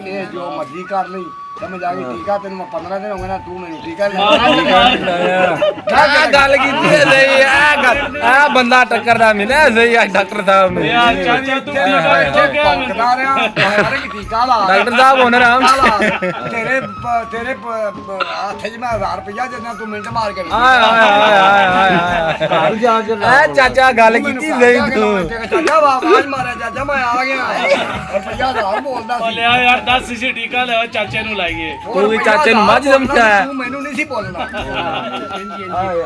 ਇਹ ਜੋ ਮਰਜ਼ੀ ਕਰ ਲਈ ਸਮਝ ਆ ਗਈ ਟੀਕਾ ਤੈਨੂੰ ਮੈਂ 15 ਦਿਨ ਹੋ ਗਏ ਨਾ ਤੂੰ ਮੈਨੂੰ ਟੀਕਾ ਆ ਗੱਲ ਕੀਤੀ ਹੈ ਸਹੀ ਆ ਬੰਦਾ ਟੱਕਰਦਾ ਮਿਲਿਆ ਸਹੀ ਆ ਡਾਕਟਰ ਸਾਹਿਬ ਨੂੰ ਚਾਚਾ ਤੂੰ ਟੀਕਾ ਭੌਂਕਦਾ ਰਿਹਾ ਹਰ ਇੱਕ ਟੀਕਾ ਲਾ ਡਾਕਟਰ ਸਾਹਿਬ ਹੁਣ ਆਰਾਮ ਤੇਰੇ ਹੱਥ 'ਚ ਮੈਂ 1000 ਰੁਪਇਆ ਦਿੰਦਾ ਤੂੰ ਮਿੰਟ ਮਾਰ ਕੇ ਘਰ ਜਾ ਕੇ ਐ ਚਾਚਾ ਗੱਲ ਕੀਤੀ ਸਹੀ ਤੂੰ ਚਾਚਾ ਆਵਾਜ਼ ਮਾਰਿਆ ਚਾਚਾ ਮੈਂ ਆ ਗਿਆ ਰੁਪਇਆ 1000 ਬੋਲਦਾ ਸੀ ਲਿਆ ਯਾਰ 10 ਸੀਸੀ ਟੀਕਾ ਲਿਆ ਚਾਚੇ ਨੂੰ ਲਾਈਏ ਤੂੰ ਵੀ ਚਾਚੇ ਨੂੰ ਮੱਝ ਸਮਝਾਇਆ ਤੂੰ ਮੈਨੂੰ ਨਹੀਂ ਸੀ ਬੋਲਣਾ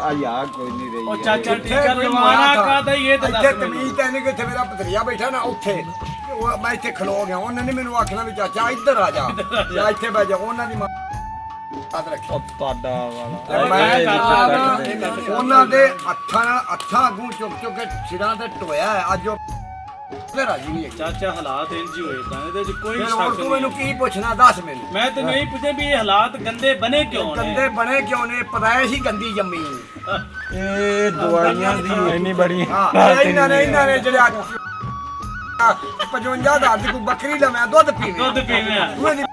ਆ ਯਾਰ ਕੋਈ ਨਹੀਂ ਰਹੀ ਉਹ ਚਾਚਾ ਟੀਕਾ ਲਵਾਣਾ ਕਾਹਦਾ ਇਹ ਤਾਂ ਇੱਥੇ ਤਮੀਜ਼ ਤਾਂ ਨਹੀਂ ਕਿ ਇੱਥੇ ਮੇਰਾ ਭਤਰੀਆ ਬੈਠਾ ਨਾ ਉੱਥੇ ਉਹ ਮੈਂ ਇੱਥੇ ਖਲੋ ਗਿਆ ਉਹਨਾਂ ਨੇ ਮੈਨੂੰ ਆਖਣਾ ਵੀ ਚਾਚਾ ਇੱਧਰ ਆ ਜਾ ਜਾਂ ਇੱਥੇ ਬਹਿ ਜਾ ਉਹਨਾਂ ਦੀ ਮਾਂ ਯਾਦ ਰੱਖੀ ਤੁਹਾਡਾ ਵਾਲਾ ਉਹਨਾਂ ਦੇ ਹੱਥਾਂ ਨਾਲ ਅੱਖਾਂ ਅੱਗੋਂ ਚੁੱਕ ਕੇ ਸਿਰਾਂ ਤੇ ਟੋਇਆ ਅੱਜ ਉਹ ਰਾਜੀ ਨਹੀਂ ਚਾਚਾ ਹਾਲਾਤ ਇੰਜ ਹੀ ਹੋਏ ਤਾਂ ਇਹਦੇ ਚ ਕੋਈ ਫਿਰ ਸ਼ੱਕ ਹੁਣ ਤੂੰ ਨਹੀਂ ਮੈਨੂੰ ਕੀ ਪੁੱਛਣਾ ਦੱਸ ਮੈਨੂੰ ਮੈਂ ਤੈਨੂੰ ਇਹੀ ਪੁੱਛਿਆ ਵੀ ਇਹ ਹਾਲਾਤ ਗੰਦੇ ਬਣੇ ਕਿਉਂ ਨੇ ਗੰਦੇ ਬਣੇ ਕਿਉਂ ਨੇ ਪਤਾਇਸ਼ ਹੀ ਗੰਦੀ ਜੰਮੀ ਇਹ ਦਵਾਈਆਂ ਦੀ ਇੰਨੀ ਬੜੀ ਹਾਂ ਇਹਨਾਂ ਨੇ ਜਿਹੜਾ 55 ਦਾ ਦੀ ਕੋਈ ਬੱਕਰੀ ਲਵਾਂ ਦੁੱਧ ਪੀਵੇ ਦੁੱਧ ਪੀਵੇਂ ਆ ਤੂੰ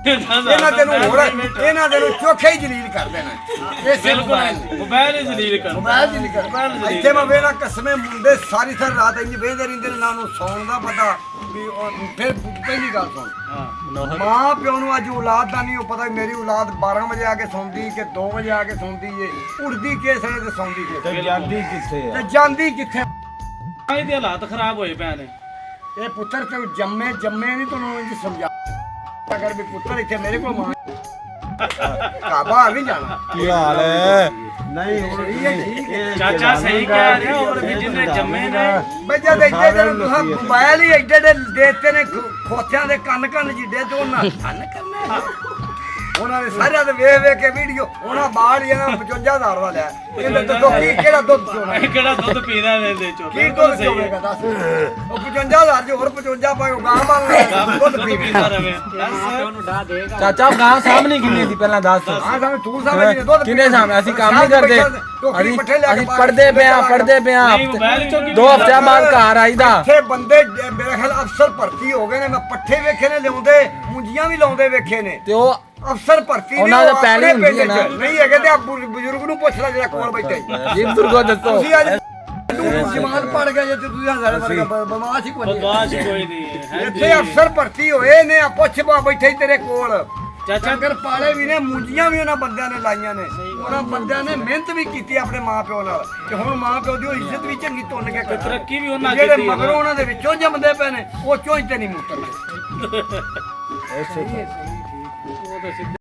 ਇਹਨਾਂ ਤੈਨੂੰ ਚੋਖੇ ਹੀ ਜਲੀਲ ਕਰ ਦੇਣਾ ਇਸੇ ਮੋਬਾਈਲ ਹੀ ਜ਼ਲੀਲ ਕਰ ਮੋਬਾਈਲ ਦੀ ਕਰ ਇੱਥੇ ਮੈਂ ਵੇਲਾ ਕਸਮੇ ਮੁੰਡੇ ਸਾਰੀ ਰਾਤ ਇੰਜ ਵੇਹਦੇ ਰਹਿੰਦੇ ਨੇ ਨਾ ਉਹਨੂੰ ਸੌਣ ਦਾ ਪਤਾ ਵੀ ਫਿਰ ਪਹਿਲੀ ਗੱਲ ਸੁਣ ਮਾਂ ਪਿਓ ਨੂੰ ਅੱਜ ਔਲਾਦ ਦਾ ਨਹੀਂ ਉਹ ਪਤਾ ਮੇਰੀ ਔਲਾਦ 12 ਵਜੇ ਆ ਕੇ ਸੌਂਦੀ ਕਿ 2 ਵਜੇ ਆ ਕੇ ਸੌਂਦੀ ਏ ਉੜਦੀ ਕਿਸ ਵੇਲੇ ਤੇ ਸੌਂਦੀ ਕਿਸ ਜਾਂਦੀ ਕਿੱਥੇ ਆ ਤੇ ਜਾਂਦੀ ਕਿੱਥੇ ਇਹਦੇ ਹਾਲਾਤ ਖਰਾਬ ਹੋਏ ਪਏ ਨੇ ਇਹ ਪੁੱਤਰ ਤੇ ਜੰਮੇ ਨਹੀਂ ਤੁਹਾਨੂੰ ਇੰਜ ਸਮਝਾ ਅਗਰ ਵੀ ਪੁੱਤਰ ਇੱਥੇ ਮੇਰੇ ਕੋਲ ਮਾਂ ਕਾਬਾ ਨਹੀਂ ਜਾਣਾ ਕੀ ਹਾਲ ਹੈ ਨਹੀਂ ਹੁਣ ਚਾਚਾ ਸਹੀ ਕਹਿ ਰਿਹਾ ਔਰ ਵੀ ਜਿਹਨੇ ਜੰਮੇ ਨੇ ਬਈ ਜਦ ਇੱਡੇ ਦੇ ਤੁਸੀਂ ਮੋਬਾਈਲ ਹੀ ਐਡੇ ਦੇ ਦੇਤੇ ਨੇ ਖੋਤਿਆਂ ਦੇ ਕੰਨ ਜਿੱਡੇ ਤੋਂ ਉਹਨਾਂ ਕੰਨ ਕਰਨੇ ਉਹਨਾਂ ਨੇ ਸਾਰਿਆਂ ਦੇ ਵੇਖ ਕੇ ਵੀਡੀਓ ਉਹਨਾਂ ਬਾਹਰ ਹੀ ਇਹਨਾਂ 55000 ਦਾ ਲਿਆ ਇਹਨੇ ਦੱਸੋ ਕਿਹੜਾ ਦੁੱਧ ਚੋਣਾ ਕਿਹੜਾ ਦੁੱਧ ਪੀਦਾ ਇਹਦੇ ਚੋਂ ਕੀ ਦੁੱਧ ਚੋਵੇਗਾ ਦੱਸ ਉਹ 55000 ਜੋ ਹੋਰ 55 ਪਾਏ ਉਹ ਗਾਂ ਬਣ ਦੁੱਧ ਪੀਦਾ ਪੀਵੇ ਰਵੇ ਚਾਚਾ ਗਾਂ ਸਾਹਮਣੇ ਕਿੰਨੀ ਸੀ ਪਹਿਲਾਂ ਦੱਸ ਹਾਂ ਸਾਹਮਣੇ ਤੂੰ ਸਾਹਮਣੇ ਦੁੱਧ ਕਿੰਨੇ ਸਾਹਮਣੇ ਅਸੀਂ ਕੰਮ ਨਹੀਂ ਕਰਦੇ ਅਸੀਂ ਪੜਦੇ ਪਿਆ ਨਹੀਂ ਮੋਬਾਈਲ ਚੋਂ ਕੀ 2 ਹਫ਼ਤੇ ਬਾਅਦ ਘਰ ਆਈਦਾ ਇੱਥੇ ਬੰਦੇ ਮੇਰੇ ਖਿਆਲ ਅਫਸਰ ਭਰਤੀ ਹੋ ਗਏ ਨੇ ਮੈਂ ਪੱਠੇ ਵੇਖੇ ਨੇ ਲਿਆਉਂਦੇ ਮੁੰਜੀਆਂ ਵੀ ਲਾਉਂਦੇ ਵੇਖੇ ਨੇ ਤੇ ਉਹ ਅਫਸਰ ਭਰਤੀ ਉਹਨਾਂ ਦੇ ਪਹਿਲੇ ਹੁੰਦੀ ਹੈ ਨਾ ਨਹੀਂ ਹੈਗੇ ਤੇ ਬਜ਼ੁਰਗ ਨੂੰ ਪੁੱਛ ਲੈ ਜਿਹੜਾ ਕੋਲ ਬੈਠਾ ਜੀ ਬਜ਼ੁਰਗੋ ਦੱਸੋ ਤੁਸੀਂ ਅੱਜ ਜਮਾਨ ਪੜ ਗਏ ਜੇ ਤੁਸੀਂ ਸਾਡੇ ਵਰਗਾ ਬਦਮਾਸ਼ ਹੀ ਕੋਈ ਬਦਮਾਸ਼ ਕੋਈ ਨਹੀਂ ਹੈ ਇੱਥੇ ਅਫਸਰ ਭਰਤੀ ਹੋਏ ਨੇ ਪੁੱਛ ਬਾ ਬੈਠੇ ਤੇਰੇ ਕੋਲ ਚਾਚਾ ਅਗਰ ਪਾਲੇ ਵੀ ਨੇ ਮੁੰਜੀਆਂ ਵੀ ਉਹਨਾਂ ਬੰਦਿਆਂ ਨੇ ਲਾਈਆਂ ਨੇ ਉਹਨਾਂ ਬੰਦਿਆਂ ਨੇ ਮਿਹਨਤ ਵੀ ਕੀਤੀ ਆਪਣੇ ਮਾਂ ਪਿਓ ਨਾਲ ਤੇ ਹੁਣ ਮਾਂ ਪਿਓ ਦੀ ਇੱਜ਼ਤ ਵੀ ਚੰਗੀ ਤੁੰਨ ਕੇ ਤਰੱਕੀ ਵੀ ਉਹਨਾਂ ਜਿਹੜੇ ਕੀਤੀ ਮਗਰੋਂ ਉਹਨਾਂ ਦੇ ਵਿੱਚੋਂ ਜੰਮਦੇ ਪਏ ਨੇ ਉਹ ਚੋਂ ਹੀ ਤੇ ਨਹੀਂ ਮੁੱਤਰਦੇ ਉਹ ਤਾਂ